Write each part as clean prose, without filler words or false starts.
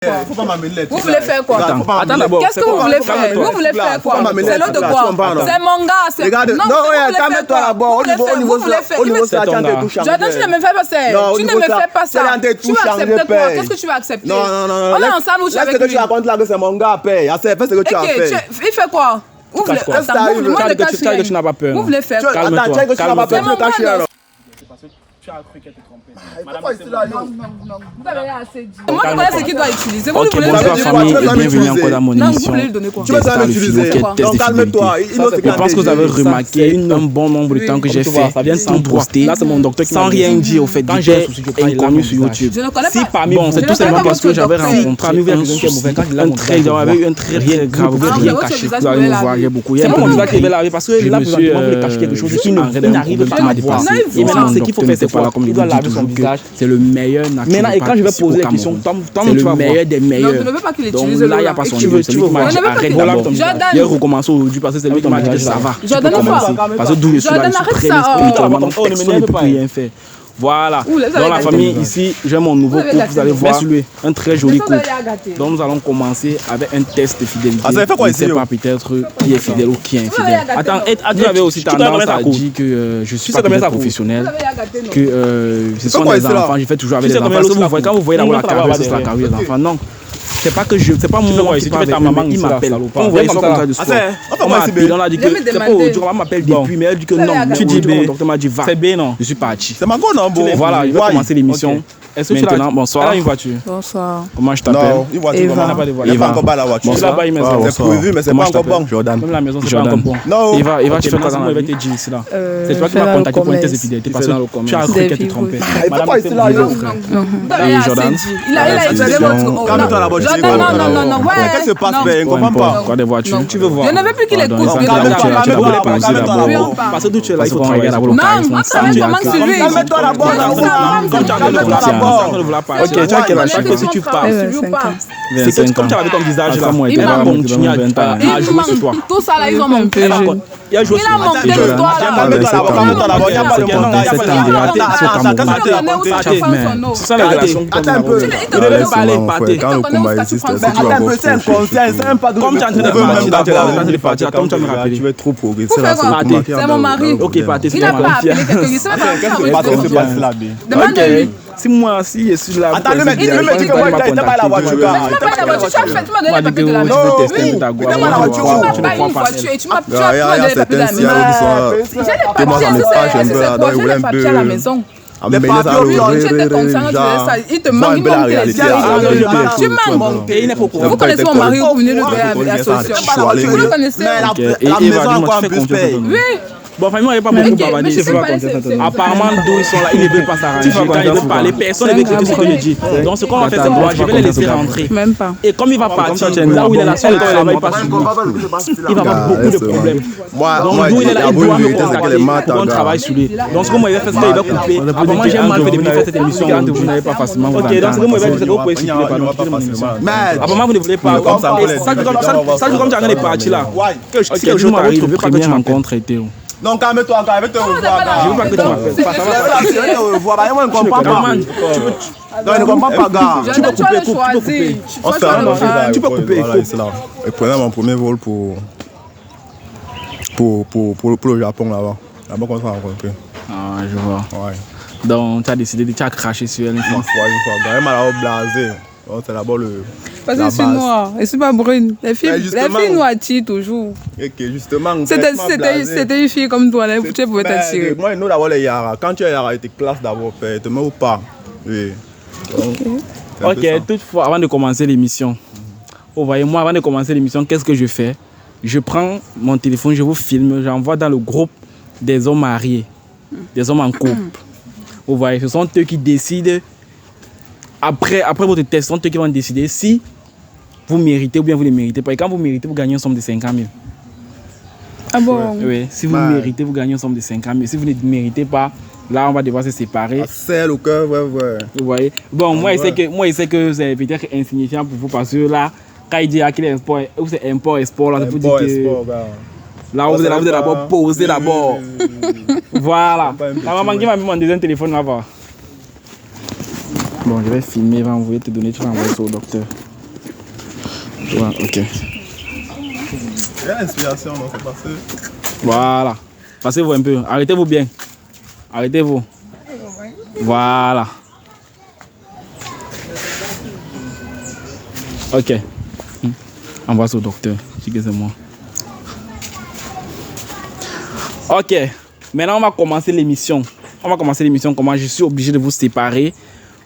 Faut pas m'amener. Vous voulez faire quoi? Attends d'abord. Qu'est-ce que vous voulez faire? Vous voulez faire quoi? C'est l'autre de quoi? C'est mon gars. Regarde, non, calme-toi d'abord. Au niveau ça, tu as tout changé. Jordan, tu ne me fais pas ça. Tu ne me fais pas ça. Tu vas accepter quoi? Qu'est-ce que tu vas accepter? Non. On est ensemble ou je suis avec lui? Laisse ce que tu racontes là que c'est mon gars, paye. Fais ce que tu as fait. Il fait quoi? Vous voulez faire quoi? Tu n'as pas peur. Vous voulez faire quoi? Attends, tu n'as pas peur, tu le caches alors. Tu as cru qu'elle te trompait. Pourquoi c'est là? Non. Vous avez assez dit. Moi, je connais ce qu'il doit utiliser. Vous Ok, voulez bonsoir famille et bienvenue encore dans mon Non, vous émission. voulez lui donner quoi? Tu veux ça l'utiliser? Donc calme-toi. Je pense que vous avez remarqué un bon nombre de temps que j'ai fait sans poster, sans rien dire au fait que j'ai inconnu sur YouTube. Je ne connais pas. Bon, c'est tout simplement parce que j'avais rencontré un très grave, rien caché. Vous allez me voir, j'ai beaucoup. C'est mon visage qui est là parce que là, vous voulez cacher quelque chose qui n'arrive pas à dépasser. Et maintenant, ce qu'il faut faire, c'est quoi? Il doit laver son visage. C'est le meilleur naturopathe. Maintenant, et quand je vais poser la question, c'est le meilleur des meilleurs. Non, tu ne veux pas qu'il Donc utilise là, il n'y a pas son niveau. Tu veux voir, arrête d'abord. Il recommence aujourd'hui parce que c'est lui qui m'a dit que ça va. Tu peux commencer. Parce que d'où je suis là, je suis très spirituellement, donc personne ne peut rien faire. Voilà. Dans la famille, ici, j'ai mon nouveau couple. Vous allez voir un très joli couple. Donc nous allons commencer avec un test de fidélité. Je ne sais pas peut-être qui est fidèle ou qui est infidèle. Attends, tu avais aussi tendance à dire que je suis pas professionnel, que ce sont des enfants, je fais toujours avec les enfants. Quand vous voyez la carrière, c'est la carrière des enfants. Non. C'est pas moi qui parle avec eux, il m'appelle. Quand vous voyez comme ça de sport, on m'a appelé, on a dit que c'est pas aujourd'hui, on m'appelle depuis, mais elle dit que non, tu dis B, mon docteur m'a dit va. C'est B non, je suis parti. C'est ma go non bon. Voilà, je vais commencer l'émission. Maintenant, bonsoir. Une voiture. Bonsoir. Comment je t'appelle? Non, une voiture, on n'a pas de voiture. Il n'y a pas encore la voiture. C'est prévu, mais c'est pas encore bon. Jordan. Même la maison, c'est pas encore bon. Non. Eva, tu fais quoi dans la vie? C'est toi qui m'as contacté pour une test de fidélité parce que tu as cru qu'elle te trompait. Pourquoi il est là? Non, Jordan. Il a utilisé votre... Calme-toi là-bas. Non. Qu'est-ce qui se passe? Je ne comprends pas. Quoi des voitures? Tu veux voir? Je ne veux plus qu'il écoute. Parce que d'où tu es là, il faut travailler d'abord le Non, on travaille comment sur lui. Calme-toi d'abord. Comme tu as de ok, tu as quel âge? Si tu parles. C'est comme tu avais ton visage là, moi, elle va continuer à jouer sur toi. Tout ça là, ils ont monté. Il a joué sur toi. Il a monté sur toi là. C'est ça la relation. Attends un peu. Tu devais parler, parler. Quand le combat existe, c'est un pas de... Comme tu es en train de partir, comme tu as me rappelé. Tu veux trop progresser. C'est mon mari. Ok, partez, Il n'a pas appelé quelqu'un. Il ne sait pas demande-lui. Si moi, si je suis là... Attends, le mec dit que moi, il n'a pas la voiture. Tu m'as donné les papiers de la maison. Tu veux tester ta voiture. Tu n'as pas une voiture et tu m'as donné les papiers de la maison. J'ai les papiers à la maison. Les papiers, tu étais conscient, tu faisais ça. Il te manque, il manque les yeux. Tu manques. Vous connaissez mon mari, vous venez de l'association. Vous le connaissez. La maison encore un peu paye. Oui. Bon, famille, il n'y a pas beaucoup de bavarder. Apparemment, d'où ils sont là, ils ne veulent pas s'arranger. Quand ils veulent parler, personne ne veut écouter ce que je dis. Donc, ce qu'on va faire, c'est quoi? Je vais les laisser rentrer. Même pas. Et comme il va partir, là où il est la seule, il va pas sur il va avoir beaucoup de problèmes. Donc, d'où il est là, il doit me contacter pour qu'on travaille sur lui. Donc, ce que moi, il va faire, c'est qu'il va couper. Apparemment, j'ai mal fait de faire cette émission. Vous n'avez pas facilement. Ok, donc, ce que moi, il va faire, c'est que vous pouvez expliquer. Apparemment, vous ne voulez pas. Ça, comme tu as regardé partir là. Si quelque chose t'arrive, je ne veux pas que tu m'encontres, Théo. Non, calme-toi, je vais te revoir. Je veux pas que tu m'appelles. Je vais te revoir. Moi, je ne comprends pas. Non, je ne comprends pas, gars. Tu peux couper. Tu peux couper. Et prenez mon premier vol pour le Japon là-bas. Là-bas qu'on s'est rencontrés. Ah, je vois. Ouais. Donc, tu as décidé, tu as craché sur elle une fois. Une fois. Gars, elle m'a blasé. C'est d'abord le. Parce que je suis noire, je ne suis pas brune. Les filles noires tirent toujours. Ok, justement. C'était une fille comme toi, tu pouvais t'attirer. Moi, nous d'abord les Yara. Quand tu es Yara, tu classes d'abord, tu te mets ou pas. Oui. Ok, toutefois, avant de commencer l'émission, vous voyez, moi, avant de commencer l'émission, qu'est-ce que je fais? Je prends mon téléphone, je vous filme, j'envoie dans le groupe des hommes mariés, des hommes en couple. Vous voyez, ce sont eux qui décident. Après votre test, ce sont eux qui vont décider si vous méritez ou bien vous ne méritez pas. Et quand vous méritez, vous gagnez une somme de 50 000. Ah bon? Oui, si vous méritez, vous gagnez une somme de 50 000. Si vous ne méritez pas, là, on va devoir se séparer. C'est le cœur, ouais. Vous voyez? Bon, moi, je sais que c'est peut-être insignifiant pour vous parce que là, quand il dit qu'il est import, ou c'est import-export, là, ça vous dit que... Là, vous allez d'abord poser d'abord. Voilà. La maman qui m'a mis mon deuxième téléphone là-bas. Bon, je vais filmer, je vais envoyer te donner, tu vas envoyer ça au docteur. Ouais, ok. Il y a l'inspiration, non, c'est passé. Voilà. Passez-vous un peu. Arrêtez-vous bien. Arrêtez-vous. Voilà. Ok. Envoie ça au docteur. Je dis que c'est moi. Ok. Maintenant, on va commencer l'émission. Comment je suis obligé de vous séparer.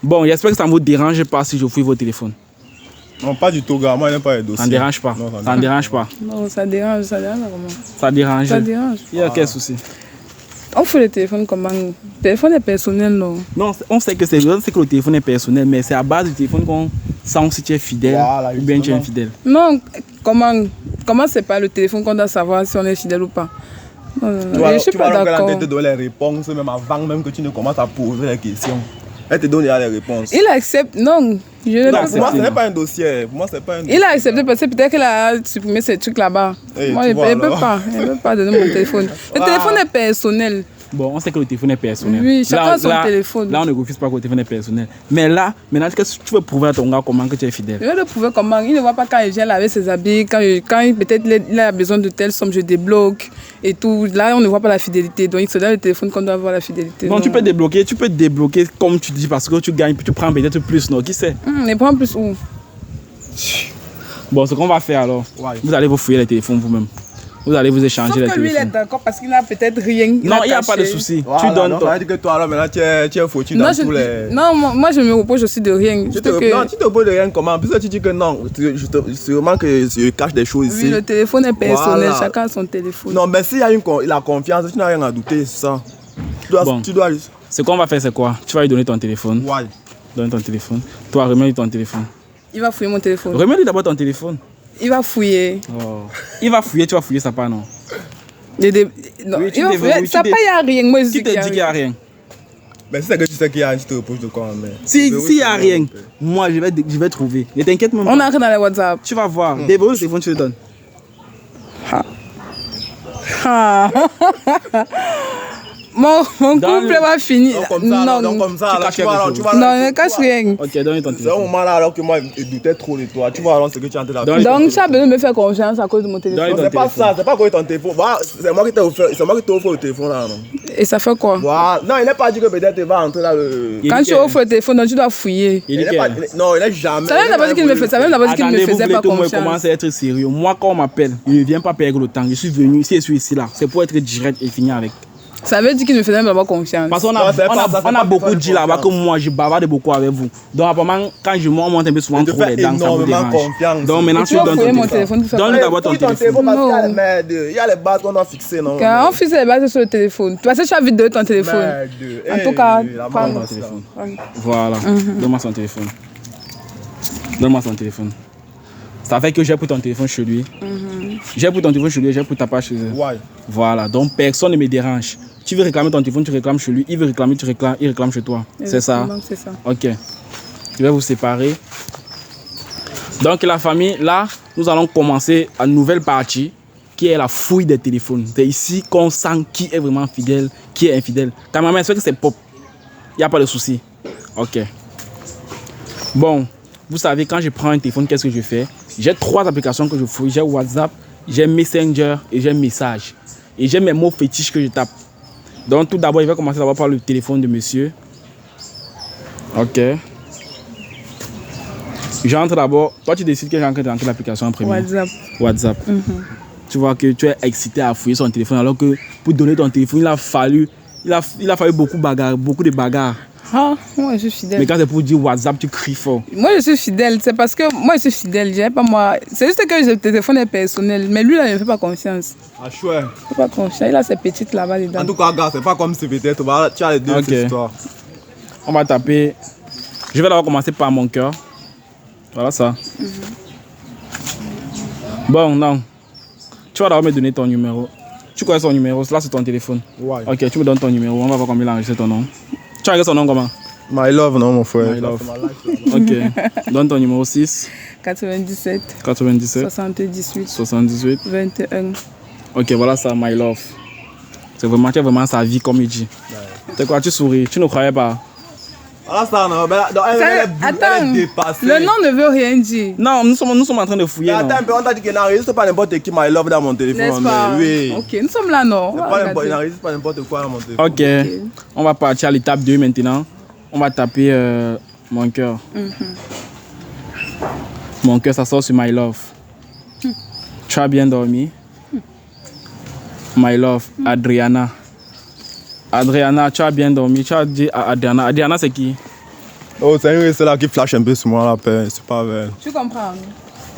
Bon, j'espère que ça ne vous dérange pas si je fouille vos téléphones. Non, pas du tout, gars. Moi, il n'y a pas les dossiers. Ça ne dérange pas. Non, ça ne dérange pas. Non, ça dérange vraiment. Ça dérange. Ça dérange. Il y a quel souci? On fait le téléphone comment? Le téléphone est personnel, non? Non, on sait que le téléphone est personnel, mais c'est à base du téléphone qu'on sent si tu es fidèle ou bien tu es infidèle. Non, comment c'est pas le téléphone qu'on doit savoir si on est fidèle ou pas? Tu vas d'accord. Elle te donne les réponses même avant même que tu ne commences à poser les questions. Elle te donne déjà les réponses. Il accepte, non. Pour moi, ce n'est pas un dossier. Pour moi, c'est pas un dossier. Il a accepté parce que peut-être qu'il a supprimé ces trucs là-bas. Moi, il ne peut pas donner mon téléphone. Le téléphone est personnel. Bon, on sait que le téléphone est personnel. Oui, chacun a son téléphone. Là, on ne refuse pas que le téléphone est personnel. Mais là, maintenant, qu'est-ce que tu veux prouver à ton gars comment que tu es fidèle? Je vais le prouver comment. Il ne voit pas quand il vient laver ses habits, quand peut-être il a besoin de telle somme, je débloque et tout. Là, on ne voit pas la fidélité. Donc, c'est dans le téléphone qu'on doit voir la fidélité. Donc, tu peux débloquer comme tu dis parce que tu gagnes, puis tu prends peut-être plus, non? Qui sait? Mais prends plus où? Bon, ce qu'on va faire alors, vous allez vous fouiller les téléphones vous-même. Vous allez vous échanger les téléphones. Lui, il est d'accord parce qu'il n'a peut-être rien. Non, il n'y a pas de souci. Voilà, tu donnes. Ça veut dire que toi, alors maintenant, tu es foutu dans tous les. Non, moi, je me repose aussi de rien. Non, tu te reposes de rien comment? Puisque tu dis que non, sûrement que je cache des choses ici. Oui, le téléphone est personnel, chacun a son téléphone. Non, mais s'il y a la confiance, tu n'as rien à douter, c'est ça. Tu dois. Ce qu'on va faire, c'est quoi? Tu vas lui donner ton téléphone. Ouais. Donne ton téléphone. Toi, remets-lui ton téléphone. Il va fouiller mon téléphone. Remets-lui d'abord ton téléphone. Il va fouiller. Oh. Il va fouiller, tu vas fouiller ça pas, non? Non, oui, il va fouiller. Ça pas, il n'y a rien. Moi, je qui te dit qu'il n'y a rien? Mais si c'est que tu sais qu'il y a, tu te reposes de quoi? S'il n'y a rien, moi, je vais trouver. Ne t'inquiète même pas. On entre dans les WhatsApp. Tu vas voir. Déverrouille le téléphone, tu le donnes. Mon couple va finir. Non, comme ça, tu vois, non, ne cache rien. Ok, donne ton téléphone. C'est au moment là alors que moi je doutais trop de toi. Tu vois alors ce que tu es en train de faire. Donc tu as besoin de me faire confiance à cause de mon téléphone. C'est pas ça, c'est pas quoi ton téléphone. C'est moi qui t'ai offert le téléphone là, non? Et ça fait quoi? Non, il n'est pas dit que peut-être il va entrer là le. Quand tu offres le téléphone, donc tu dois fouiller. Non, il n'est jamais. Ça même d'abord dit qu'il me faisait pas confiance. Moi, commence à être sérieux. Moi, quand on m'appelle, je ne viens pas perdre le temps. Je suis venu, si je suis ici là, c'est pour être direct et finir avec. Ça veut dire qu'il me faisait même pas confiance. Parce qu'on a beaucoup dit là-bas que moi je bavarde beaucoup avec vous. Donc apparemment quand je monte un peu souvent trop les dents, ça vous dérange. Donc maintenant tu donnes ton téléphone. Donne d'abord ton téléphone. Il y a les bases qu'on doit fixer, non? Quand on fixe les bases sur le téléphone. Parce que tu as vite de ton téléphone. En tout cas, prends mon téléphone. Voilà. Donne-moi son téléphone. Donne-moi son téléphone. Ça fait que j'ai pris ton téléphone chez lui. J'ai pris ton téléphone chez lui, j'ai pris ta page chez eux. Voilà, donc personne ne me dérange. Tu veux réclamer ton téléphone, tu réclames chez lui. Il veut réclamer, tu réclames, il réclame chez toi. C'est ça? C'est ça. Ok. Je vais vous séparer. Donc la famille, là, nous allons commencer une nouvelle partie qui est la fouille des téléphones. C'est ici qu'on sent qui est vraiment fidèle, qui est infidèle. Ta maman, est-ce que c'est pop? Il n'y a pas de souci. Ok. Bon, vous savez, quand je prends un téléphone, qu'est-ce que je fais? J'ai 3 applications que je fouille. J'ai WhatsApp, j'ai Messenger et j'ai Message. Et j'ai mes mots fétiches que je tape. Donc tout d'abord, je vais commencer d'abord par le téléphone de monsieur. Ok. J'entre d'abord. Toi, tu décides que j'entre dans quelle application en premier? WhatsApp. Tu vois que tu es excité à fouiller son téléphone alors que pour donner ton téléphone, il a fallu beaucoup de bagarres. Ah, moi je suis fidèle. Mais quand c'est pour dire WhatsApp, tu cries fort. Moi je suis fidèle, c'est parce que moi je suis fidèle, j'ai pas moi. C'est juste que le téléphone est personnel, mais lui là il ne fait pas confiance. Ah chouette. Il ne fait pas confiance, il a ses petites là-bas dedans. En tout cas, gars, c'est pas comme si peut-être tu as les deux histoires. On va taper. Je vais d'abord commencer par mon cœur. Voilà ça. Bon, non. Tu vas d'abord me donner ton numéro. Tu connais son numéro, là c'est ton téléphone. Ouais. Ok, tu me donnes ton numéro, on va voir combien il a enregistré ton nom. Tu as son nom comment? My Love, non, mon frère. My Love. Ok. Donne ton numéro 6. 97. 78. 78. 21. Ok, voilà ça, My Love. C'est vraiment, tu as vraiment sa vie comme il dit. C'est quoi, tu souris, tu ne croyais pas? Voilà ça, non. Elle est dépassée. Le nom ne veut rien dire. Non, nous sommes en train de fouiller. Attends, on t'a dit qu'il n'enregistre pas n'importe qui, my love, dans mon téléphone. N'est-ce pas? Oui. Ok, nous sommes là, non. Il n'enregistre pas n'importe quoi dans mon téléphone. Ok, on va partir à l'étape 2 maintenant. On va taper mon cœur. Mon cœur, ça sort sur my love. Tu as bien dormi? My love, Adriana. Adriana, tu as bien dormi? Tu as dit à Adriana. Adriana, c'est qui? Oh, c'est celle-là qui flash un peu sur moi, là, c'est pas vrai. Tu comprends?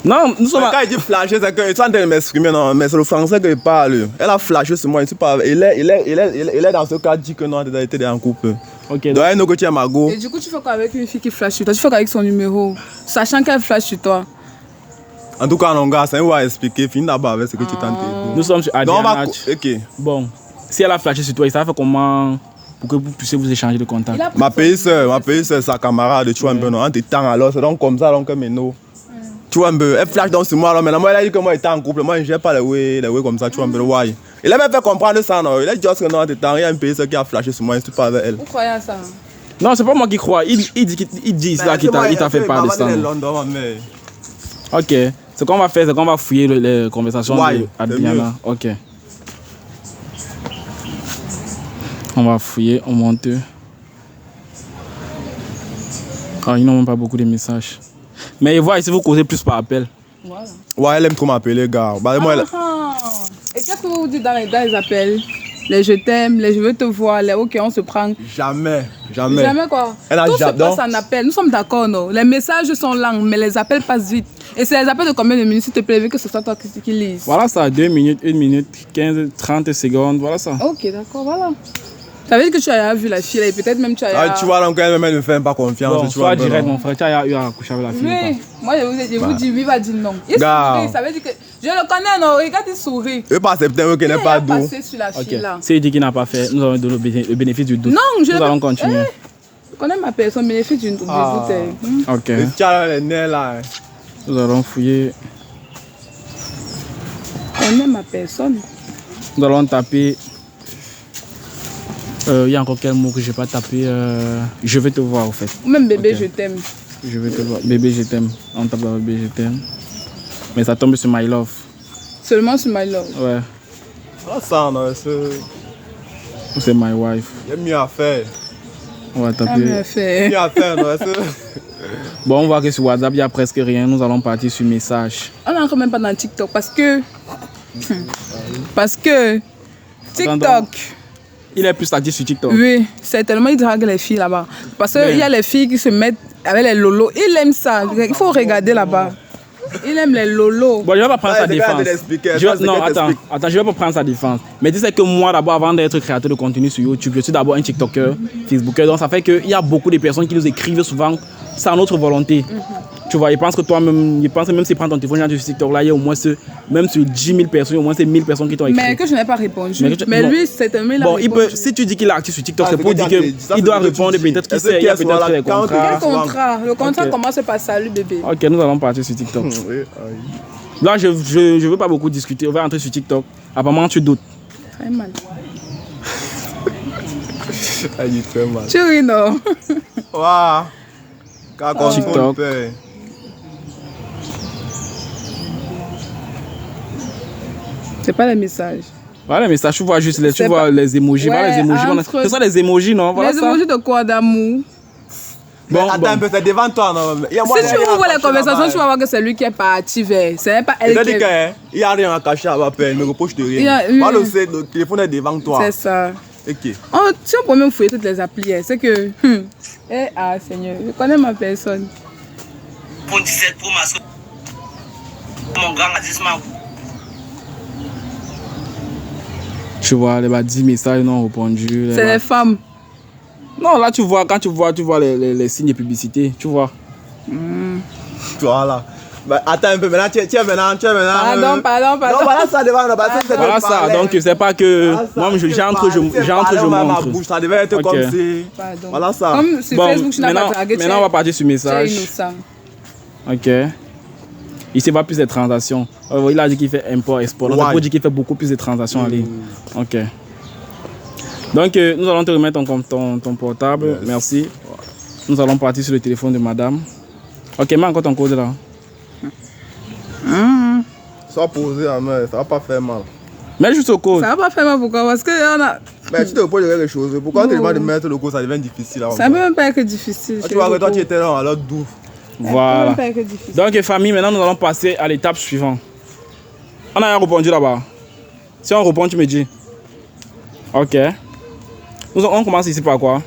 Non, nous sommes... Quand il dit flasher, c'est que tu es en train de m'exprimer, non, mais c'est le français qu'il parle. Elle a flashé sur moi, je sais pas. Il est dans ce cas, dit que non, elle était en couple. Ok. Donc, elle nous contient Margot. Et du coup, tu fais quoi avec une fille qui flash sur toi? Tu fais quoi avec son numéro, sachant qu'elle flash sur toi? En tout cas, non, gars, c'est un à expliquer. Finis d'abord avec ce que tu tentes. Nous sommes sur Adriana. Ok. Bon, si elle a flashé sur toi, ça fait comment pour que vous puissiez vous échanger de contact? Ma pays soeur, sa camarade, tu vois un peu, non, en temps alors, c'est donc comme ça, donc, mais non. Tu vois un peu, elle flash donc sur moi, alors, mais moi, elle a dit que moi, j'étais en couple, moi, je n'ai pas les way comme ça, tu vois un peu, ouais. Il a même fait comprendre ça, non, il a dit que non, en temps, il y a un pays qui a flashé sur moi, je ne suis pas avec elle. Vous croyez à ça? Non, c'est pas moi qui crois, il dit ça, qu'il t'a fait part de ça. Ok, ce qu'on va faire, c'est qu'on va fouiller les conversations d'Adriana. Ok. On va fouiller, on monte. Ah, ils n'ont même pas beaucoup de messages. Mais voilà, si vous causez plus par appel. Voilà. Ouais, elle aime trop m'appeler, gars. Et qu'est-ce que vous vous dites dans les appels? Les je t'aime, les je veux te voir, les ok, on se prend. Jamais. Jamais quoi? Tout se passe en appel. Nous sommes d'accord, non? Les messages sont longs, mais les appels passent vite. Et c'est les appels de combien de minutes, s'il te plaît, vu que ce soit toi qui lises? Voilà ça, 2 minutes, 1 minute, 15, 30 secondes, voilà ça. Ok, d'accord, voilà. Ça veut dire que tu as vu la fille là, et peut-être même tu as... Ah, tu vois, donc elle ne me fait pas confiance. Bon, tu vois, direct, mon frère, tu as eu à coucher avec la fille. Oui, moi je vous dis, lui va dire non. Il sourit, ça veut dire que... Je le connais, non, regarde, il sourit. Il n'est pas accepté, qu'il n'est pas doux. Il est passé sur la fille là. S'il dit qu'il n'a pas fait, nous allons donner le bénéfice du doute. Non, nous allons continuer. Je connais ma personne, bénéfice du doute. Ok. Tu as les nez là. Nous allons fouiller. Je connais ma personne. Nous allons taper... Il y a encore quel mot que je n'ai pas tapé. Je vais te voir, en fait. Ou même bébé, je t'aime. Je vais te voir. Bébé, je t'aime. On tape dans bébé, je t'aime. Mais ça tombe sur my love. Seulement sur my love? Ouais. Ah, ça, non, c'est my wife. Il y a mieux à faire. On va taper. Mieux à faire. Mieux à faire, non, Bon, on voit que sur WhatsApp, il n'y a presque rien. Nous allons partir sur message. On n'est encore même pas dans TikTok parce que TikTok... Il est plus actif sur TikTok. Oui, c'est tellement il drague les filles là-bas. Parce qu'il y a les filles qui se mettent avec les lolos. Il aime ça. Il faut regarder là-bas. Il aime les lolos. Bon, je ne vais pas prendre sa défense. Non, attends, je ne vais pas prendre sa défense. Mais tu sais que moi, d'abord, avant d'être créateur de contenu sur YouTube, je suis d'abord un TikToker, Facebooker. Donc ça fait qu'il y a beaucoup de personnes qui nous écrivent souvent sans notre volonté. Tu vois, ils pensent que toi-même, même si tu prends ton téléphone sur TikTok, là, il y a au moins, même sur 10 000 personnes, au moins 1000 personnes qui t'ont écrit. Mais que je n'ai pas répondu. Mais lui, c'est tellement il a répondu. Bon, si tu dis qu'il est actif sur TikTok, c'est pour dire qu'il doit répondre, peut-être qu'il sait, il y a peut-être des contrats. Quel contrat? Le contrat commence par salut bébé. Ok, nous allons partir sur TikTok. Là, je ne veux pas beaucoup discuter. On va entrer sur TikTok. Apparemment, tu doutes. Très mal. Elle dit très mal. Tu ris, non? Waouh. TikTok. C'est pas les messages. Voilà les messages, tu vois juste les emojis. Voilà les emojis. Ce sont les emojis, non? Voilà les emojis de quoi? D'amour? Bon, attends un peu, c'est devant toi, non? Si tu ouvres les conversations, tu vas voir que c'est lui qui est parti vers. Ce n'est pas elle qui est... Il n'y a rien à cacher à ma peine, il me reproche de rien. Voilà, le téléphone est devant toi. C'est ça. Ok. Si on peut même fouiller toutes les applis, c'est que... Ah, Seigneur, je connais ma personne. Pour 17 pour mon grand a 10 mois. Tu vois, les 10 messages n'ont répondu. C'est les femmes. Non, là, tu vois, quand tu vois les signes de publicité, tu vois. Voilà. Bah, attends un peu, maintenant, tu es maintenant. Pardon. Non, voilà ça devant. Voilà ça, donc c'est pas que... Moi, j'entre, je montre. Bouche, ça devait être comme si... Pardon. Voilà ça. Comme sur Facebook, tu n'as pas dragué. Maintenant, on va partir sur message. Ok. Ici, il va plus de transactions. Il a dit qu'il fait import-export. Donc, ça veut dire qu'il fait beaucoup plus de transactions en ligne. Ok. Donc, nous allons te remettre ton portable. Yes. Merci. Nous allons partir sur le téléphone de madame. Ok, mets encore ton code là. Sois posé à main, ça va pas faire mal. Mets juste au code. Ça va pas faire mal, pourquoi? Parce que on a... Mais tu te reposes de quelque chose. Pourquoi tu demandes de mettre le code, ça devient difficile. Ça ne peut même pas être difficile. Tu vois que toi tu étais là, alors d'où? Voilà. Donc famille, maintenant nous allons passer à l'étape suivante. On a répondu là-bas. Si on répond, tu me dis. Ok. On commence ici par quoi?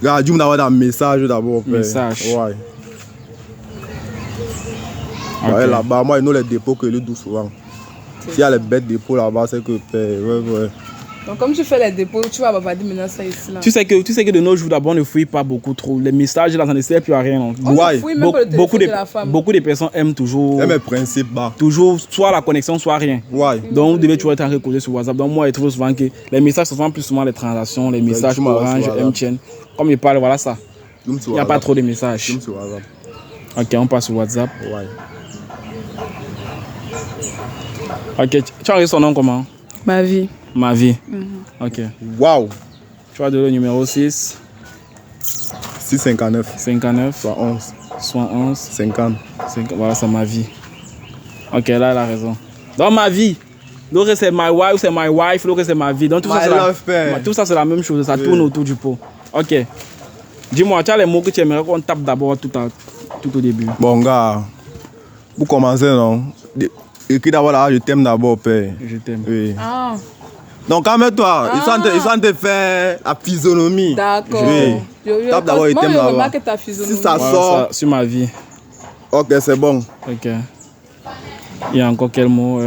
Regarde, dis-moi d'avoir un message d'abord. Message. Ouais. Okay. Ouais, là-bas, moi, il y a les dépôts que je dois souvent. S'il y a les bêtes dépôts là-bas, c'est que... Ouais. Donc, comme tu fais les dépôts, tu vas bavarder maintenant ça ici. Là. Tu sais que de nos jours, d'abord, on ne fouille pas beaucoup trop. Les messages, là, ça ne sert plus à rien. Non. Ouais. Beaucoup de personnes aiment toujours... C'est mes principes, bah. Toujours, soit la connexion, soit rien. Ouais. Donc, vous devez toujours être en recodé sur WhatsApp. Donc, moi, je trouve souvent que les messages, ce sont plus souvent les transactions, les messages Orange, MTN. Comme je parle, voilà ça. Il n'y a pas trop de messages. Ok, on passe sur WhatsApp. Ouais. Ok, tu as son nom comment? Ma vie. Ma vie. Ok. Waouh. Tu vas donner le numéro 6. 659. 59. 71. 71. 50. Voilà, c'est ma vie. Ok, là, elle a raison. Donc, ma vie. L'autre, c'est my wife. L'autre, c'est ma vie. Donc, tout ça, c'est la même chose. Ça tourne autour du pot. Ok. Dis-moi, tu as les mots que tu aimerais qu'on tape d'abord tout au début. Bon, gars. Pour commencer, non? Écris d'abord là, je t'aime d'abord, père. Je t'aime. Oui. Ah. Donc, calme-toi. Ils sont en train de faire la physionomie. D'accord. Oui. Tape d'abord, je t'aime d'abord. Si ça sort. Sur ma vie. Ok, c'est bon. Ok. Il y a encore quel mot?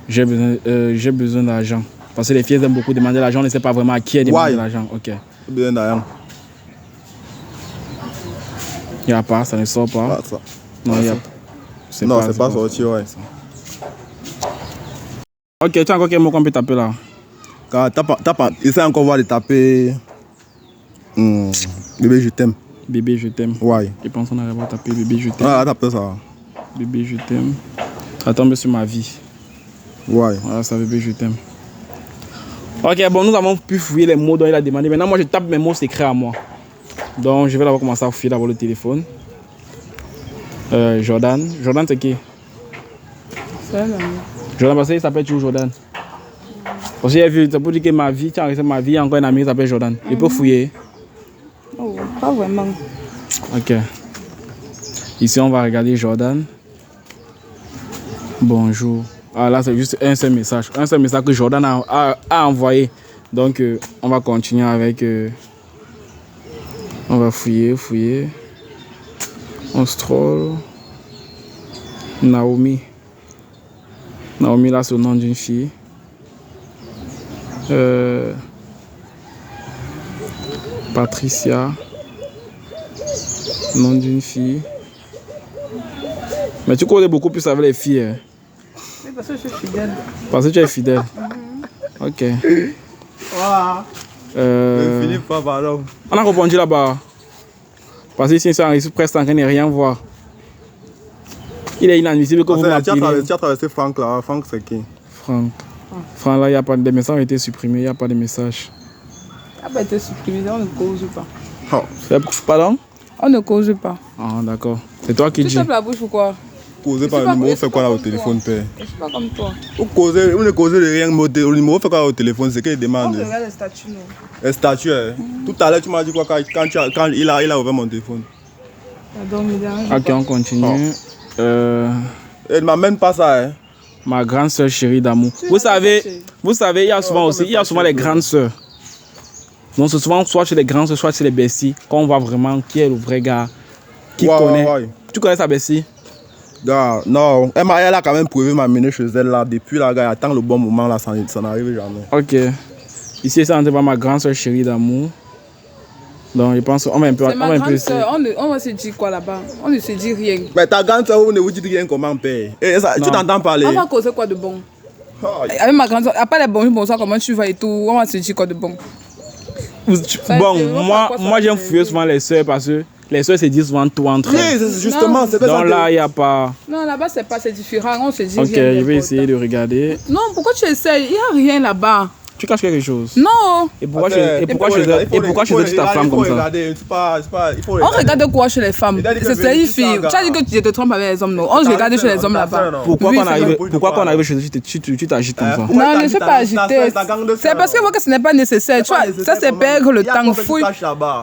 J'ai besoin d'argent. Parce que les filles aiment beaucoup demander l'argent, on ne sait pas vraiment à qui elles demandent l'argent. Ok. J'ai besoin d'argent. Il n'y a pas, ça ne sort pas. Pas ça. Non, il y a. Non, c'est pas sorti, ouais. Ok, tu as encore quel mot qu'on peut taper là? Essaye encore voir de taper. Bébé, je t'aime. Bébé, je t'aime. Ouais. Je pense qu'on arrive à taper bébé, je t'aime. Ah, tape ça. Bébé, je t'aime. Ça tombe sur ma vie. Ouais. Voilà, ça, bébé, je t'aime. Ok, bon, nous avons pu fouiller les mots dont il a demandé. Maintenant, moi, je tape mes mots secrets à moi. Donc, je vais d'abord commencer à fouiller d'abord le téléphone. Jordan. Jordan, c'est qui? C'est un ami. Jordan, parce qu'il s'appelle toujours Jordan. Parce que j'ai vu, ça peut dire que ma vie, tu as resté ma vie, il y a encore un ami qui s'appelle Jordan. Il peut fouiller? Oh, pas vraiment. Ok. Ici, on va regarder Jordan. Bonjour. Ah, là, c'est juste un seul message. Un seul message que Jordan a envoyé. Donc, on va continuer avec... on va fouiller. On stroll. Naomi. Naomi, là, c'est le nom d'une fille. Patricia. Nom d'une fille. Mais tu connais beaucoup plus avec les filles. Hein? Oui, parce que je suis fidèle. Parce que tu es fidèle. Ok. Voilà. Philippe, papa, alors. On a répondu là-bas. Parce que si on est presque en train de rien voir. Il est inadmissible que vous m'appeliez. Tu as traversé Franck là. Franck, c'est qui? Franck. Franck, là, il n'y a pas de messages ont été supprimés. Il n'y a pas de messages. Ça n'a pas été supprimé, on ne cause pas. Oh. Pardon? On ne cause pas. Ah, d'accord. C'est toi qui dis. Tu tapes la bouche pourquoi? Causez par le numéro, fait quoi là au téléphone, père? Je suis pas comme toi. Vous ne causez de rien, le numéro fait quoi au téléphone? C'est qu'il demande. On regarde les statuts, non? Les statuts, hein? Tout à l'heure, tu m'as dit quoi quand il a ouvert mon téléphone? Ok, on continue. Elle ne m'amène pas ça, hein? Ma grande soeur chérie d'amour. Vous savez, il y a souvent aussi, il y a souvent les grandes soeurs. Donc c'est souvent soit chez les grandes soeurs, soit chez les besties, qu'on voit vraiment qui est le vrai gars, qui connaît. Ouais. Tu connais sa bestie? Gars, non, elle a quand même prévu m'amener chez elle là. Depuis là, gars, attends le bon moment là, ça n'arrive jamais. Ok. Ici, c'est ma grande soeur chérie d'amour. Donc je pense on va un peu. C'est ma grande soeur. On va se dire quoi là-bas? On ne se dit rien. Mais ta grande soeur, vous ne vous dites rien comment, père? Tu t'entends parler? On va causer quoi de bon? Avec ma grande soeur, à part les bonsoir, comment tu vas et tout, on va se dire quoi de bon? Bon, moi j'aime fouiller souvent les soeurs parce que les soeurs se disent souvent tout entre elles. Oui, justement, c'est ça. Donc là, il n'y a pas. Non, là-bas, c'est différent. On se dit ok, je vais essayer de regarder. Non, pourquoi tu essayes? Il n'y a rien là-bas. Tu caches quelque chose? Non. Et pourquoi tu dis ta femme comme ça? On regarde quoi chez les femmes? C'est une fille. Tu as dit que tu te trompes avec les hommes, non? On regarde chez les hommes là-bas. Pourquoi quand on arrive chez toi, tu t'agites comme ça? Non, ne fais pas agiter. C'est parce que moi que ce n'est pas nécessaire. Tu vois, ça c'est perdre le temps. Fouille.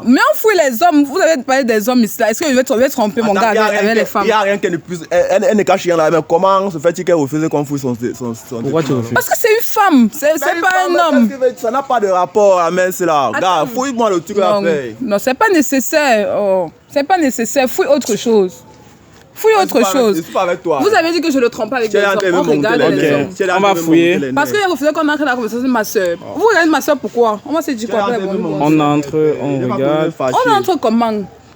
Mais on fouille les hommes. Vous avez parlé des hommes ici. Est-ce que je vais tromper mon gars avec les femmes? Il n'y a rien qui est de plus. Elle ne cache rien là. Mais comment se fait-il qu'elle refuse qu'on fouille son. Pourquoi tu refuses? Parce que c'est une femme. C'est pas un homme. Ça n'a pas de rapport à mais c'est là. Gars, fouille-moi le truc à faire. Non, c'est pas nécessaire. Oh, c'est pas nécessaire. Fouille autre chose. Fouille autre chose. Vous avez dit que je ne trompe pas avec des hommes. On regarde les hommes. On va fouiller. Parce qu'il a refusé qu'on entre dans la conversation de ma soeur. Vous regardez ma soeur pourquoi? On va se dire quoi? On entre, on regarde. On entre comment?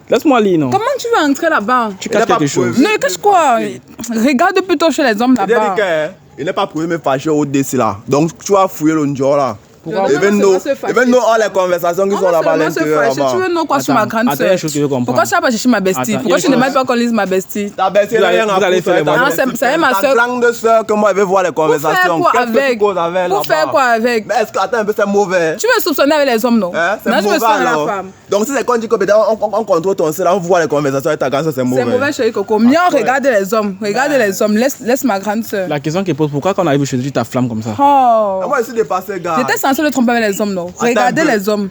Laisse-moi lire, non? Comment tu veux entrer là-bas? Tu caches quelque chose. Ne cache quoi? Regarde plutôt chez les hommes là-bas. Il n'est pas pour me fâcher au décès là. Donc tu vas fouiller le jour là. Even nous, les conversations qui sont là-bas à l'intérieur. Tu veux nous quoi sur ma grande soeur? Pourquoi tu n'as pas cherché ma bestie? Pourquoi tu ne demandes pas qu'on lise ma bestie? Ta bestie, elle n'a rien à faire. C'est ma soeur. Ta langue de soeur que moi je vais voir les conversations. Pour faire quoi avec? Mais est-ce que attends un peu c'est mauvais? Tu veux soupçonner avec les hommes non? C'est mauvais alors. Donc si c'est quand on dit que on contrôle ton soeur, on voit les conversations avec ta grande soeur, c'est mauvais. C'est mauvais chérie Coco. Mieux regarde les hommes. Regardez les hommes. Laisse ma grande soeur. La question qui pose, pourquoi quand on arrive chez toi, tu t'afflammes comme ça? Moi je suis dépassé gars. J'étais censé le tromper avec les hommes non? Regardez les hommes.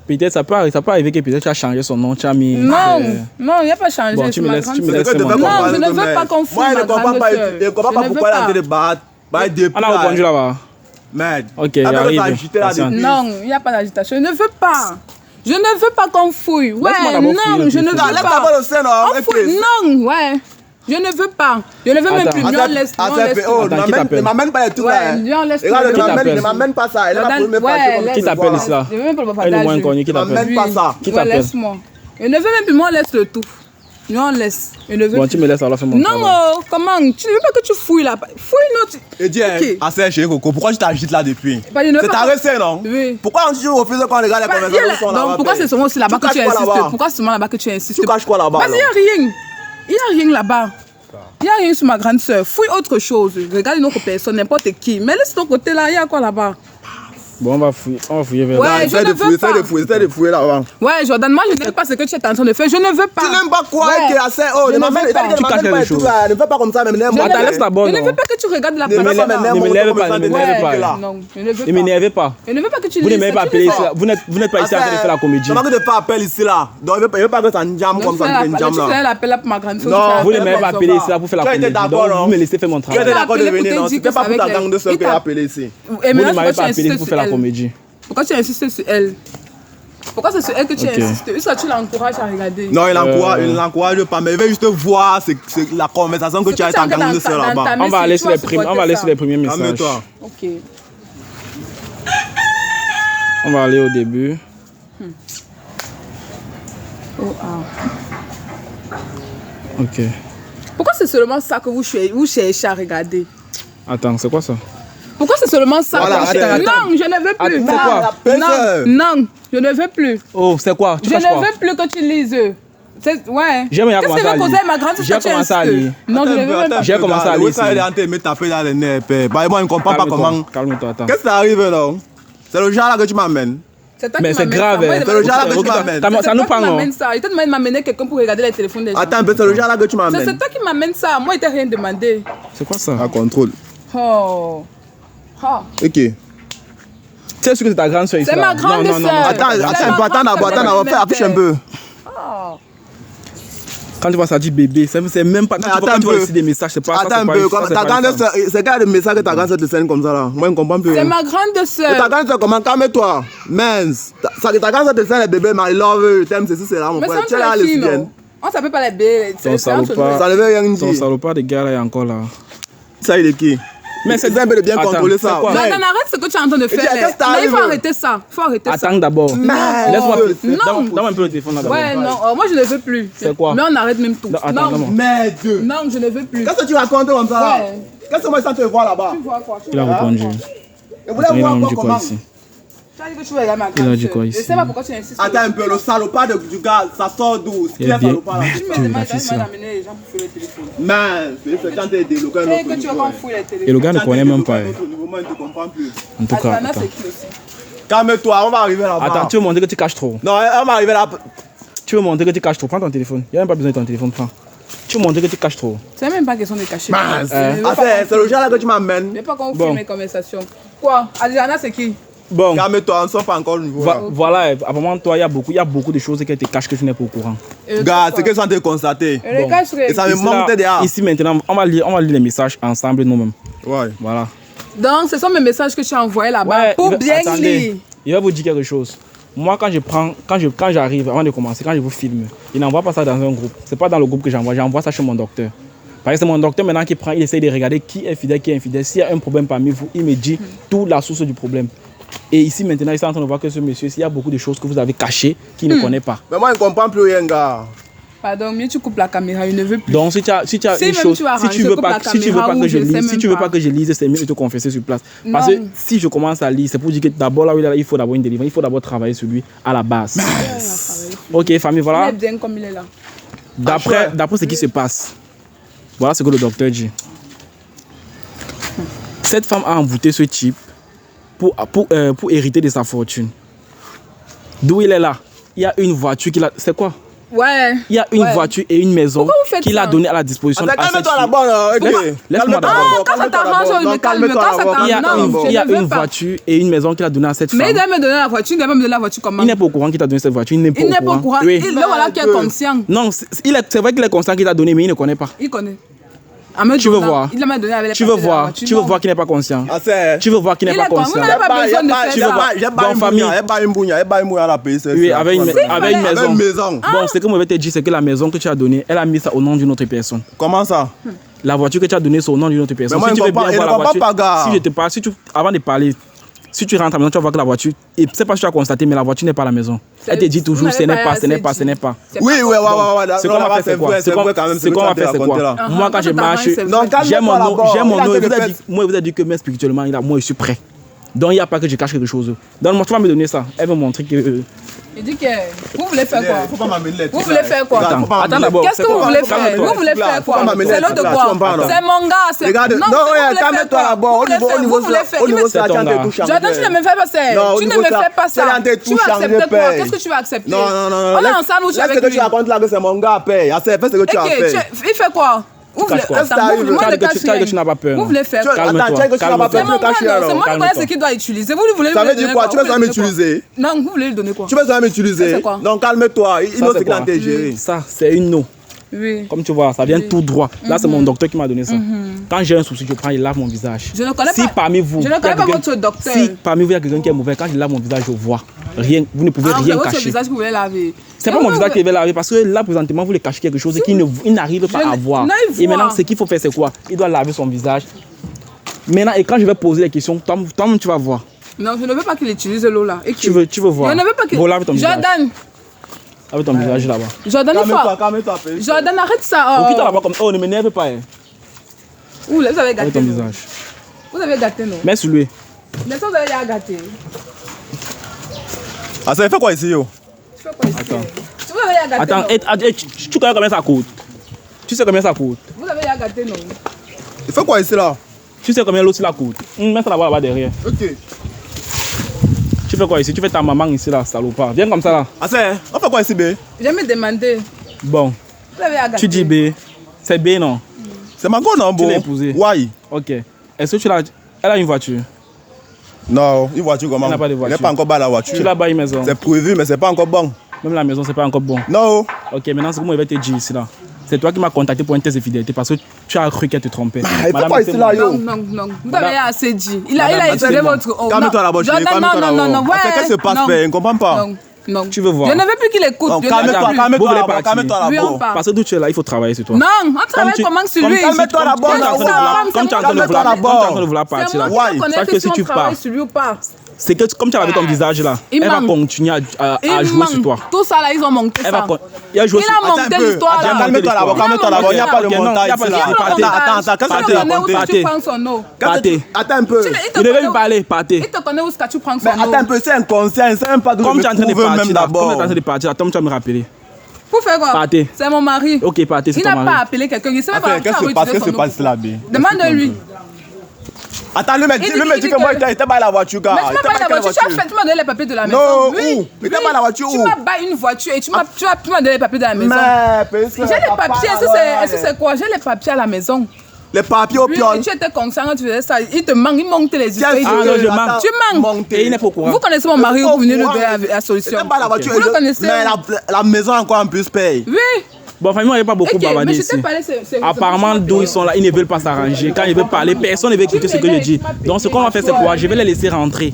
Peut-être ça peut arriver que peut-être tu as changé son nom, tu as mis. Non, il n'y a pas changé. Bon, tu me laisses. Non, je ne veux pas qu'on foute ma grande soeur. Je ne comprends pas pourquoi elle est en train de battre. On a répondu là-bas. Merde. Ok, il arrive. Non, il n'y a pas d'agitation. Je ne veux pas. Je ne veux pas qu'on fouille. Ouais, non, je ne veux pas. Non, ouais. Je ne veux pas. Je ne veux même plus. On laisse. Ne m'amène pas les trucs là. Ne m'amène pas ça. Qui t'appelle ici là? Je ne veux même pas le Elle est moins inconnue. Qui t'appelle? M'amène pas ça. Qui t'appelle? Laisse-moi. Je ne veux même plus. Moi, on laisse le tout. Non, laisse. Bon, tu me laisses alors faire mon travail. Non, comment? Tu ne veux pas que tu fouilles là? Fouille notre. Et dis, assez chérie Coco, pourquoi tu t'agites là depuis? C'est ta recette, non? Oui. Pourquoi tu refuses quand les gars les conversations là-bas? Donc, pourquoi c'est seulement aussi là-bas que tu insistes? Pourquoi c'est seulement là-bas que tu insistes? Tu caches quoi là-bas? Vas-y, il n'y a rien. Il n'y a rien là-bas. Il n'y a rien sur ma grande soeur. Fouille autre chose. Regarde une autre personne, n'importe qui. Mais laisse ton côté là, il y a quoi là-bas? Bon, on va fouiller vers là. Essaye de fouiller là-bas. Ouais, Jordan, moi je n'aime pas ce que tu es en train de faire. Je ne veux pas. Tu n'aimes pas quoi? Oh, ne m'amène pas. Tu caches quelque chose. Ne fais pas comme ça, même. Attends, laisse d'abord. Je ne veux pas que tu regardes la personne. Ne m'énerve pas, ne m'énerve pas. Non, je ne veux pas. Ne m'énervez pas. Je ne veux pas que tu Vous n'aimez pas appeler ici. Vous n'êtes pas ici en train de faire la comédie. Je ne veux pas appeler ici là. Donc, je ne veux pas que ça jam comme ça. Tu fais l'appel là pour ma grande soeur. Non, vous n'aimez pas appeler ici là pour faire la comédie. Vous me laissez faire mon travail. Tu étais d'accord de venir, non? Ce n'est pas pour ta gang de soeurs que tu as appelé ici. Vous ne m'avez pas appelé pour faire la comédie. Pourquoi tu insistes sur elle? Pourquoi c'est sur elle que tu insistes? Est-ce que tu l'encourages à regarder? Non, il l'encourage pas, mais il veut juste voir la conversation que tu as avec ta gang de soeurs là-bas. On va aller sur les premiers messages. Calme-toi. Ok. On va aller au début. Ok. Pourquoi c'est seulement ça que vous cherchez à regarder? Attends, c'est quoi ça? Pourquoi c'est seulement ça? Voilà, non, je ne veux plus. C'est quoi? Non, je ne veux plus. Oh, c'est quoi? Je ne veux plus que tu lises. Ouais. J'ai commencé à lire. J'ai commencé à lire. Non, je ne veux pas. J'ai commencé à lire. Il est en train de me taper dans les nerfs. Moi, je ne comprends pas comment. Calme-toi, attends. Qu'est-ce qui t'arrive là? C'est le genre là que tu m'amènes. Mais c'est grave. C'est le genre là que tu m'amènes. Ça nous parle, non? Il t'a demandé de m'amener quelqu'un pour regarder les téléphones des gens. Attends, c'est le genre là que tu m'amènes. C'est toi qui m'amènes ça. Moi, il t'a rien demandé. C'est quoi ça? Un contrôle. Oh. Ok. Tu sais ce que c'est ta grande soeur ici? C'est ma grande soeur. Attends d'abord, affiche un peu. Quand tu vois ça dit bébé, c'est même pas. Quand tu vois ici des messages, c'est pas. Attends un peu, ta grande soeur, c'est quel message que ta grande soeur te scène comme ça là? Moi je ne comprends plus. C'est ma grande soeur. Ta grande soeur, comment? Calme-toi. Mince. Ta grande soeur te scène les bébés, my love, t'aimes ceci, c'est là mon frère. Tu es là, lesbienne. On s'appelle pas les bébés. Ton salopard. Ça ne veut rien dire. Ton salopard de gars là est encore là. Ça il est qui? Mais c'est bien de bien contrôler ça. Non, arrête ce que tu es en train de faire. Mais il faut arrêter ça. Attends d'abord. Laisse-moi. Donne-moi un peu le téléphone là d'abord. Ouais, non, moi je ne veux plus. C'est quoi? Mais on arrête même tout. Non, merde. Non, je ne veux plus. Qu'est-ce que tu racontes comme ça? Qu'est-ce que moi je sens te voir là-bas? Tu vois quoi? Il a répondu. Il voulait voir quoi comment? Tu as dit que tu veux regarder ma Il a dit quoi ici? Je sais pas pourquoi tu insistes. Attends un peu, le salopard du gars, ça sort d'où? Qui est salopard là? Tu me demandes d'amener les gens pour fouiller le téléphone. Mais, c'est quand t'es déloqué. Que tu veux qu'on fouille les téléphones. Et le gars ne connaît même pas. En tout cas. C'est qui aussi? Calme-toi, on va arriver là-bas. Attends, tu veux montrer que tu caches trop? Non, on va arriver là. Tu veux montrer que tu caches trop? Prends ton téléphone. Il n'y a même pas besoin de ton téléphone. Prends. Tu veux montrer que tu caches trop? C'est même pas question de cacher. C'est le genre là que tu m'amènes. Je ne vais pas qu'on filme mes conversations. Quoi? Adriana, c'est qui? Bon. Calme-toi, on ne sort pas encore le niveau. Voilà, apparemment, toi, il y a beaucoup de choses qui te cachent que tu n'es pas au courant. Gars, c'est que ça te constater. Et ça me manque derrière. Ici, maintenant, on va lire les messages ensemble nous-mêmes. Ouais. Voilà. Donc, ce sont mes messages que tu as envoyés là-bas pour bien lire. Il va vous dire quelque chose. Moi, quand j'arrive, avant de commencer, quand je vous filme, il n'envoie pas ça dans un groupe. C'est pas dans le groupe que j'envoie ça chez mon docteur. Parce que c'est mon docteur maintenant qui prend, il essaie de regarder qui est fidèle, qui est infidèle. S'il y a un problème parmi vous, il me dit toute la source du problème. Et ici maintenant, il est en train de voir que ce monsieur, s'il y a beaucoup de choses que vous avez cachées, qu'il ne connaît pas. Mais moi, je ne comprends plus rien, gars. Pardon, mieux tu coupes la caméra, il ne veut plus. Donc si tu as une chose, si tu veux pas que je lise, c'est mieux de te confesser sur place. Parce que si je commence à lire, c'est pour dire que d'abord là où il faut d'abord une délivrance, il faut d'abord travailler sur lui à la base. Ok, famille, voilà. Il est bien comme il est là. D'après ce qui se passe, voilà ce que le docteur dit. Cette femme a envoûté ce type pour hériter de sa fortune. D'où il est là, il y a une voiture qu'il a. C'est quoi? Ouais. Il y a une voiture et une maison qu'il a donnée à la disposition de cette fille. Calme-toi là-bas, laisse-moi d'abord. Quand ça t'arrange, je me calme. Quand ça t'arrange, il y a une voiture et une maison qu'il a donnée à cette femme. Mais il doit me donner la voiture, il doit me donner la voiture comment? Il n'est pas au courant qu'il t'a donné cette voiture. Il n'est pas au courant. Oui. Il est voilà qui est conscient. Non, c'est vrai qu'il est conscient qu'il t'a donné, mais il ne connaît pas. Il connaît. Tu veux voir? Il m'a donné avec tu veux voir qu'il n'est pas conscient. Tu veux voir qu'il n'est pas conscient. Vous n'avez pas besoin de faire ça. Dans famille. Oui, avec une maison. Bon, ce que moi je vais te dire, c'est que la maison que tu as donnée, elle a mis ça au nom d'une autre personne. Comment ça? La voiture que tu as donnée, c'est au nom d'une autre personne. Si tu veux bien voir la voiture, si je te parle, avant de parler, si tu rentres à la maison, tu vas voir que la voiture, et c'est pas ce que tu as constaté, mais la voiture n'est pas à la maison. Elle te dit toujours, ce n'est pas. Oui. Ce qu'on va faire, c'est quoi? Ce qu'on va faire, c'est quoi? Moi, quand je marche, j'ai mon nom, moi, vous avez dit que même spirituellement, moi, je suis prêt. Donc, il n'y a pas que je cache quelque chose. Donc, moi, tu vas me donner ça. Elle veut montrer que... Il dit que vous voulez faire quoi? Faut pas m'amener. Vous voulez faire quoi? Attends d'abord. Qu'est-ce que vous voulez faire? Vous voulez faire quoi? C'est l'autre de quoi? C'est mon gars. Regarde, non, calme-toi là-bas. Au niveau ça, tu ne touches. Jordan, tu ne me fais pas ça. Tu ne me fais pas ça. Tu vas accepter quoi? Qu'est-ce que tu vas accepter? Non. On est ensemble ou tu es avec lui? Laisse ce que tu racontes là que c'est mon gars, paye. Fais ce que tu as fait. Il fait quoi? Vous voulez faire que tu n'as pas peur. Vous voulez faire quoi? Calme-toi. C'est mon gars, c'est moi qui connais ce qu'il doit utiliser. Vous voulez ça veut dire quoi? Tu veux jamais m'utiliser? Non, vous voulez lui donner quoi? Tu veux jamais m'utiliser? Donc calme-toi. Il nous a géré. Ça, c'est une eau. Oui. Comme tu vois, ça vient tout droit. Là, c'est mon docteur qui m'a donné ça. Quand j'ai un souci, je prends, il lave mon visage. Je ne connais pas. Parmi vous, je ne connais pas votre docteur. Si parmi vous, il y a quelqu'un qui est mauvais, quand je lave mon visage, je vois. Rien, vous ne pouvez rien cacher. C'est votre visage que vous voulez laver. C'est pas mon visage qui va laver parce que là, présentement, vous voulez cacher quelque chose qu'il n'arrive pas à voir. Et maintenant, ce qu'il faut faire, c'est quoi? Il doit laver son visage. Maintenant, et quand je vais poser les questions, toi, tu vas voir. Non, je ne veux pas qu'il utilise l'eau là. Tu veux voir? Je ne veux pas qu'il. Bon, lave ton visage. Jordan. Avec ton visage là-bas. Jordan, Jordan, arrête ça. Quitte là-bas comme oh, ne m'énerve pas. Ouh, vous avez gâté. Avec ton visage. Vous avez gâté, non? Mets sur lui. Mais ça, vous avez déjà gâté. Ah, ça fait quoi ici, yo? Tu fais quoi ici? Attends. Vous avez déjà gâté. Attends, tu connais combien ça coûte? Tu sais combien ça coûte? Vous avez déjà gâté, non? Il fait quoi ici, là? Tu sais combien l'autre là coûte? Mets ça là-bas derrière. Ok. Tu fais quoi ici? Tu fais ta maman ici là, salopard. Viens comme ça là. Ah c'est, on fait quoi ici B? Je me demandais. Bon. Tu dis B. C'est B non? C'est ma go non bon? Tu l'as épousée? Oui. Ok. Est-ce que tu l'as... Elle a une voiture? Non, une voiture comment? Elle n'a pas de voiture. Elle n'est pas encore bas la voiture. Tu l'as bas une maison? C'est prévu mais c'est pas encore bon. Même la maison c'est pas encore bon? Non. Ok, maintenant c'est comment je vais te dire ici là. C'est toi qui m'as contacté pour un test de fidélité parce que tu as cru qu'elle te trompait. Il fait quoi ici là yo? Non. Vous avez assez dit. Il a utilisé votre... Calme-toi là-bas, non. Qu'est-ce qui se passe? Je ne comprends pas. Non. Tu veux voir? Je ne veux plus qu'il écoute. Calme-toi là-bas. Parce que d'où tu es là, il faut travailler sur toi. Non, on travaille comment sur lui? Calme-toi là-bas. Comme tu es en train de vouloir partir là. Sache que si tu pars. sur lui ou pas. c'est que comme tu as vu ton visage là, elle va continuer à jouer sur toi. Tout ça là, ils ont monté ça. Il a monté l'histoire là. Calme-toi là-bas, il n'y a pas de montage. Attends un peu. Il devait lui parler, Pathé. Il te connaît où est-ce que tu prends son nom. Attends un peu, c'est inconscient, c'est même pas de comme tu es en train de partir là, comme tu es en train de partir là, Tom, tu vas me rappeler. Pour faire quoi? Pathé. C'est mon mari. Ok, Pathé, c'est ton mari. Il n'a pas appelé quelqu'un, il sait même pas. Qu'est-ce qui se passe là, B? Demande-lui. Attends, le mec dit que moi, il était pas la voiture, gars. Mais tu m'as pas la voiture, tu m'as donné les papiers de la maison. Non, où? Il était pas la voiture, où? Tu m'as pas une voiture et tu m'as donné les papiers de la maison. Mais, j'ai les papiers, est-ce que c'est quoi? J'ai les papiers à la maison. Les papiers au pion. Tu étais conscient quand tu faisais ça. Il te manque, il manque les histoires. Ah non, je manque. Tu manques. Et il n'est pas au courant. Vous connaissez mon mari, vous venez de donner la solution. Pas la voiture. Vous le connaissez. Mais la maison encore en plus paye. Oui. Bon, enfin, il n'y a pas beaucoup bavardé ici. Apparemment, d'où ils sont là, ils ne veulent pas s'arranger. Quand ils veulent parler, personne ne veut écouter ce que je dis. Donc, ce qu'on va faire, c'est quoi? Je vais les laisser rentrer.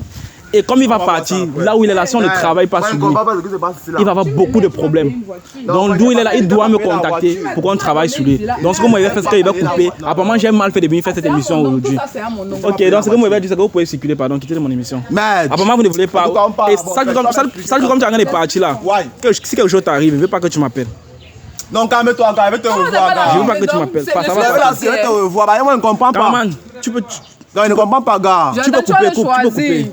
Et comme il va partir, là où il est là, si on ne travaille pas sur lui, il va avoir beaucoup de problèmes. Donc, d'où il est là, il doit me contacter pour qu'on travaille sur lui. Donc, ce que moi, il va faire, c'est qu'il va couper. Apparemment, j'ai mal fait de venir faire cette émission aujourd'hui. Ok, donc ce que moi, il va dire, c'est que vous pouvez circuler, pardon, quitter mon émission. Apparemment, vous ne voulez pas. Et ça, comme tu as rien de parti là, si quelque chose t'arrive, je ne veux pas que tu m'appelles. Non, calme-toi, je vais te revoir. Je veux pas que tu m'appelles. Je vais te revoir. Moi, je ne comprends pas. Tu peux. Non, il ne comprend pas, gars. Tu peux couper.